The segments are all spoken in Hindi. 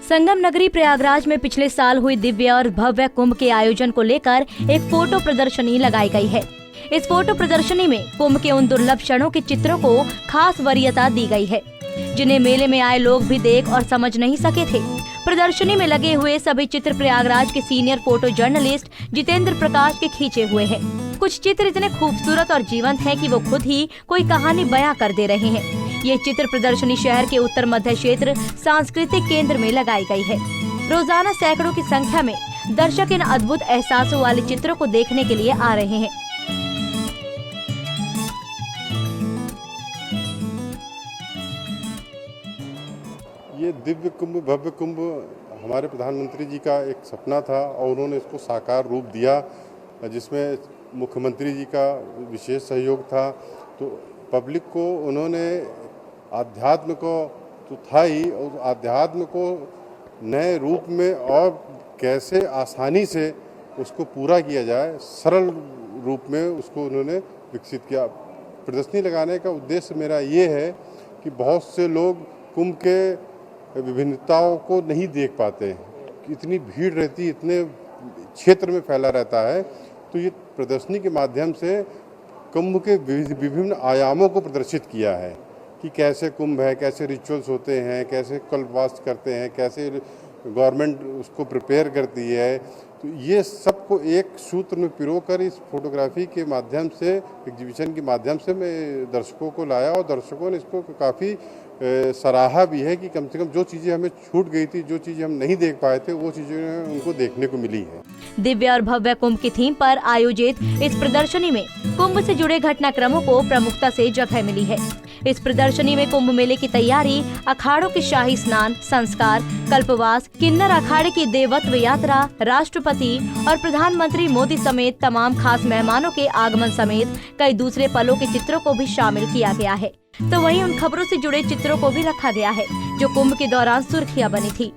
संगम नगरी प्रयागराज में पिछले साल हुई दिव्य और भव्य कुंभ के आयोजन को लेकर एक फोटो प्रदर्शनी लगाई गई है। इस फोटो प्रदर्शनी में कुंभ के उन दुर्लभ क्षणों के चित्रों को खास वरीयता दी गई है, जिन्हें मेले में आए लोग भी देख और समझ नहीं सके थे। प्रदर्शनी में लगे हुए सभी चित्र प्रयागराज के सीनियर फोटो जर्नलिस्ट जितेंद्र प्रकाश के खींचे हुए हैं। कुछ चित्र इतने खूबसूरत और जीवंत हैं कि वो खुद ही कोई कहानी बयां कर दे रहे हैं। ये चित्र प्रदर्शनी शहर के उत्तर मध्य क्षेत्र सांस्कृतिक केंद्र में लगाई गई है। रोजाना सैकड़ों की संख्या में दर्शक इन अद्भुत एहसासों वाले चित्रों को देखने के लिए आ रहे हैं। ये दिव्य कुंभ भव्य कुंभ हमारे प्रधानमंत्री जी का एक सपना था और उन्होंने इसको साकार रूप दिया, जिसमें मुख्यमंत्री जी का विशेष सहयोग था। तो पब्लिक को उन्होंने आध्यात्म को तो था ही, और आध्यात्म को नए रूप में और कैसे आसानी से उसको पूरा किया जाए, सरल रूप में उसको उन्होंने विकसित किया। प्रदर्शनी लगाने का उद्देश्य मेरा ये है कि बहुत से लोग कुंभ के विभिन्नताओं को नहीं देख पाते, इतनी भीड़ रहती, इतने क्षेत्र में फैला रहता है। तो ये प्रदर्शनी के माध्यम से कुंभ के विभिन्न आयामों को प्रदर्शित किया है कि कैसे कुंभ है, कैसे रिचुअल्स होते हैं, कैसे कल्पवास करते हैं, कैसे गवर्नमेंट उसको प्रिपेयर करती है। तो ये सबको एक सूत्र में पिरोकर इस फोटोग्राफी के माध्यम से, एग्जीबिशन के माध्यम से मैं दर्शकों को लाया और दर्शकों ने इसको काफ़ी सराहा भी है कि कम से कम जो चीज़ें हमें छूट गई थी, जो चीज़ें हम नहीं देख पाए थे, वो चीज़ें उनको देखने को मिली है। दिव्य और भव्य कुंभ की थीम पर आयोजित इस प्रदर्शनी में कुंभ से जुड़े घटनाक्रमों को प्रमुखता से जगह मिली है। इस प्रदर्शनी में कुंभ मेले की तैयारी, अखाड़ों के शाही स्नान, संस्कार, कल्पवास, किन्नर अखाड़े की देवत्व यात्रा, राष्ट्रपति और प्रधानमंत्री मोदी समेत तमाम खास मेहमानों के आगमन समेत कई दूसरे पलों के चित्रों को भी शामिल किया गया है। तो वहीं उन खबरों से जुड़े चित्रों को भी रखा गया है जो कुंभ के दौरान सुर्खियां बनी थी।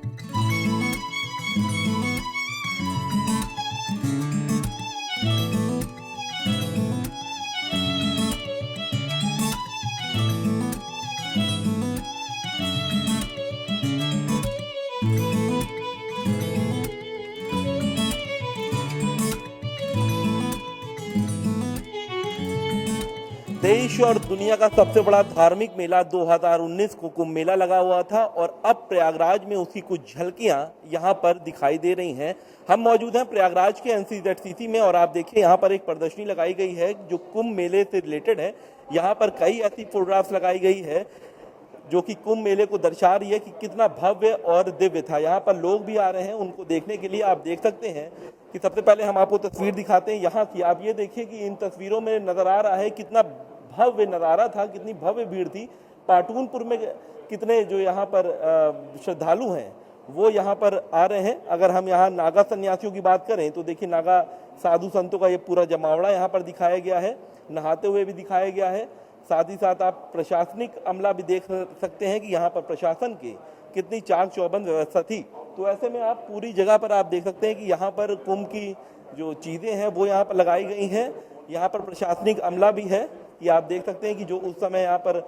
देश और दुनिया का सबसे बड़ा धार्मिक मेला 2019 को कुंभ मेला लगा हुआ था और अब प्रयागराज में उसकी कुछ झलकियां यहां पर दिखाई दे रही हैं। हम मौजूद हैं प्रयागराज के NCZCC में और आप देखिए यहां पर एक प्रदर्शनी लगाई गई है जो कुंभ मेले से रिलेटेड है। यहां पर कई ऐसी फोटोग्राफ्स लगाई गई है जो कि कुंभ मेले को दर्शा रही है कि कितना भव्य और दिव्य था। यहाँ पर लोग भी आ रहे हैं उनको देखने के लिए। आप देख सकते हैं कि सबसे पहले हम आपको तस्वीर दिखाते हैं यहाँ की। आप ये देखिए कि इन तस्वीरों में नजर आ रहा है कितना भव्य नज़ारा था, कितनी भव्य भीड़ थी। पाटुनपुर में कितने जो यहाँ पर श्रद्धालु हैं वो यहाँ पर आ रहे हैं। अगर हम यहाँ नागा सन्यासियों की बात करें तो देखिए नागा साधु संतों का ये पूरा जमावड़ा यहाँ पर दिखाया गया है, नहाते हुए भी दिखाया गया है। साथ ही साथ आप प्रशासनिक अमला भी देख सकते हैं कि यहाँ पर प्रशासन की कितनी चाक चौबंद व्यवस्था थी। तो ऐसे में आप पूरी जगह पर आप देख सकते हैं कि यहाँ पर कुंभ की जो चीज़ें हैं वो यहाँ पर लगाई गई हैं। यहाँ पर प्रशासनिक अमला भी है, ये आप देख सकते हैं कि जो उस समय यहाँ पर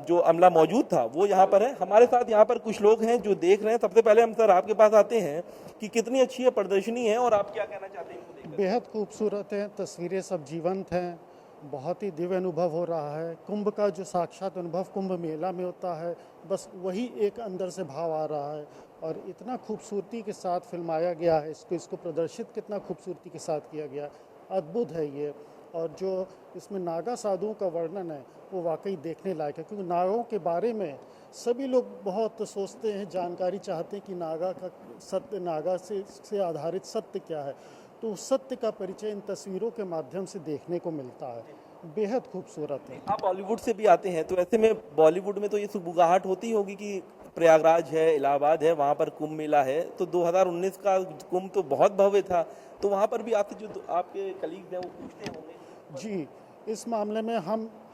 जो अमला मौजूद था वो यहाँ पर है। हमारे साथ यहाँ पर कुछ लोग हैं जो देख रहे हैं। सबसे पहले हम सर आपके पास आते हैं कि कितनी अच्छी ये प्रदर्शनी है और आप क्या कहना चाहते हैं? बेहद खूबसूरत है, तस्वीरें सब जीवंत हैं, बहुत ही दिव्य अनुभव हो रहा है। कुंभ का जो साक्षात अनुभव कुंभ मेला में होता है, बस वही एक अंदर से भाव आ रहा है और इतना खूबसूरती के साथ फिल्माया गया है इसको प्रदर्शित कितना खूबसूरती के साथ किया गया, अद्भुत है ये। और जो इसमें नागा साधुओं का वर्णन है वो वाकई देखने लायक है, क्योंकि नागों के बारे में सभी लोग बहुत सोचते हैं, जानकारी चाहते हैं कि नागा का सत्य, नागा से आधारित सत्य क्या है। तो सत्य का परिचय इन तस्वीरों के माध्यम से देखने को मिलता है। बेहद खूबसूरत है। आप बॉलीवुड से भी आते हैं तो ऐसे में बॉलीवुड में तो ये सुगबुगाहट होती होगी कि प्रयागराज है, इलाहाबाद है, वहाँ पर कुंभ मेला है। तो 2019 का कुंभ तो बहुत भव्य था, तो वहाँ पर भी आपसे जो आपके कलीग हैं वो पूछते होंगे। जी, इस मामले में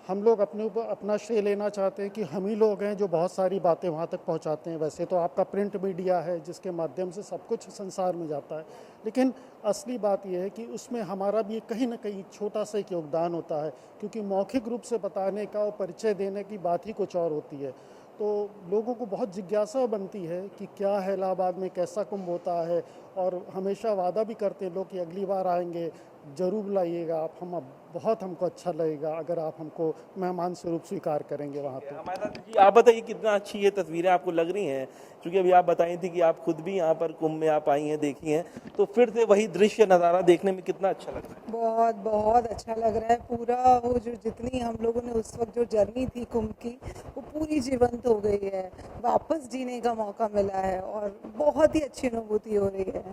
हम लोग अपने ऊपर अपना श्रेय लेना चाहते हैं कि हम ही लोग हैं जो बहुत सारी बातें वहाँ तक पहुँचाते हैं। वैसे तो आपका प्रिंट मीडिया है जिसके माध्यम से सब कुछ संसार में जाता है, लेकिन असली बात यह है कि उसमें हमारा भी कहीं ना कहीं छोटा सा एक योगदान होता है, क्योंकि मौखिक रूप से बताने का और परिचय देने की बात ही कुछ और होती है। तो लोगों को बहुत जिज्ञासा बनती है कि क्या है इलाहाबाद में, कैसा कुंभ होता है। और हमेशा वादा भी करते हैं लोग कि अगली बार आएंगे, ज़रूर लाइएगा आप, हम अब बहुत हमको अच्छा लगेगा अगर आप हमको मेहमान स्वरूप स्वीकार करेंगे वहाँ पे। हमारे साथ जी आप बताइए कितना अच्छी ये तस्वीरें आपको लग रही हैं, क्योंकि अभी आप बताई थी कि आप खुद भी यहाँ पर कुंभ में आप आई हैं, देखी हैं, तो फिर से वही दृश्य नज़ारा देखने में कितना अच्छा लग रहा है। बहुत बहुत अच्छा लग रहा है। पूरा वो जो जितनी हम लोगों ने उस वक्त जो जर्नी थी कुंभ की, वो पूरी जीवंत हो गई है, वापस जीने का मौका मिला है और बहुत ही अच्छी अनुभूति हो रही है,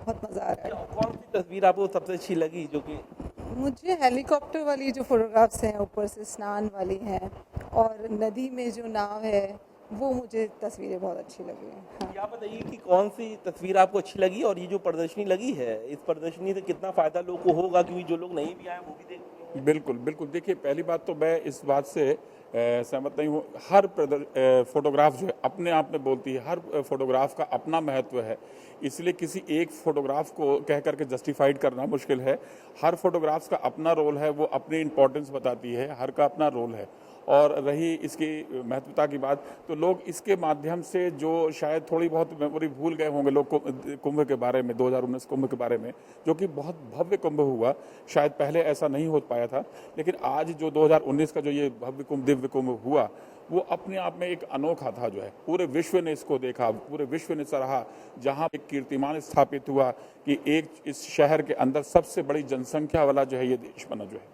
बहुत मज़ा आ रहा है। कौन सी तस्वीर आपको सबसे अच्छी लगी? जो कि मुझे हेलीकॉप्टर वाली जो फोटोग्राफ्स हैं ऊपर से स्नान वाली हैं, और नदी में जो नाव है, वो मुझे तस्वीरें बहुत अच्छी लगी हैं। हाँ। आप बताइए कि कौन सी तस्वीर आपको अच्छी लगी, और ये जो प्रदर्शनी लगी है, इस प्रदर्शनी से कितना फायदा लोग को होगा, क्योंकि जो लोग नहीं भी आए वो भी देख। बिल्कुल बिल्कुल, देखिए पहली बात तो मैं इस बात से सहमत नहीं हूँ। हर फोटोग्राफ जो है अपने आप में बोलती है, हर फोटोग्राफ का अपना महत्व है, इसलिए किसी एक फोटोग्राफ को कह करके जस्टिफाइड करना मुश्किल है। हर फोटोग्राफ्स का अपना रोल है, वो अपनी इम्पोर्टेंस बताती है, हर का अपना रोल है। और रही इसकी महत्वता की बात, तो लोग इसके माध्यम से जो शायद थोड़ी बहुत मेमोरी भूल गए होंगे लोग कुंभ के बारे में, 2019 कुंभ के बारे में, जो कि बहुत भव्य कुंभ हुआ, शायद पहले ऐसा नहीं हो पाया था, लेकिन आज जो 2019 का जो ये भव्य कुंभ, दिव्य कुंभ हुआ, वो अपने आप में एक अनोखा था। जो है पूरे विश्व ने इसको देखा, पूरे विश्व ने सराहा, जहाँ एक कीर्तिमान स्थापित हुआ कि एक इस शहर के अंदर सबसे बड़ी जनसंख्या वाला जो है ये देश बना, जो है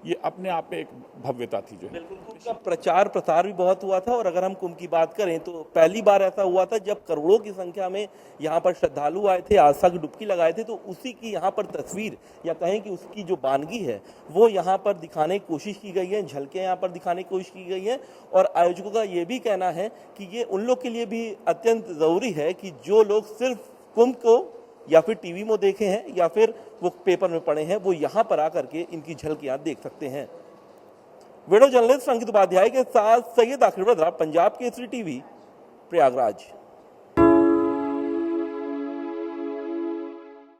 ये अपने आप में एक भव्यता थी। जो है बिल्कुल, कुंभ का प्रचार प्रसार भी बहुत हुआ था, और अगर हम कुंभ की बात करें तो पहली बार ऐसा हुआ था जब करोड़ों की संख्या में यहाँ पर श्रद्धालु आए थे, आस्था की डुबकी लगाए थे, तो उसी की यहाँ पर तस्वीर, या कहें कि उसकी जो वानगी है वो यहाँ पर दिखाने की कोशिश की गई है, झलकें यहाँ पर दिखाने की कोशिश की गई है। और आयोजकों का ये भी कहना है कि ये उन लोग के लिए भी अत्यंत ज़रूरी है कि जो लोग सिर्फ कुंभ को या फिर टीवी में देखे हैं या फिर वो पेपर में पढ़े हैं, वो यहाँ पर आकर के इनकी झलकियाँ देख सकते हैं। वीडियो जर्नलिस्ट अंकित उपाध्याय के साथ सैयद आखिर बदरा, पंजाब केसरी टीवी, प्रयागराज।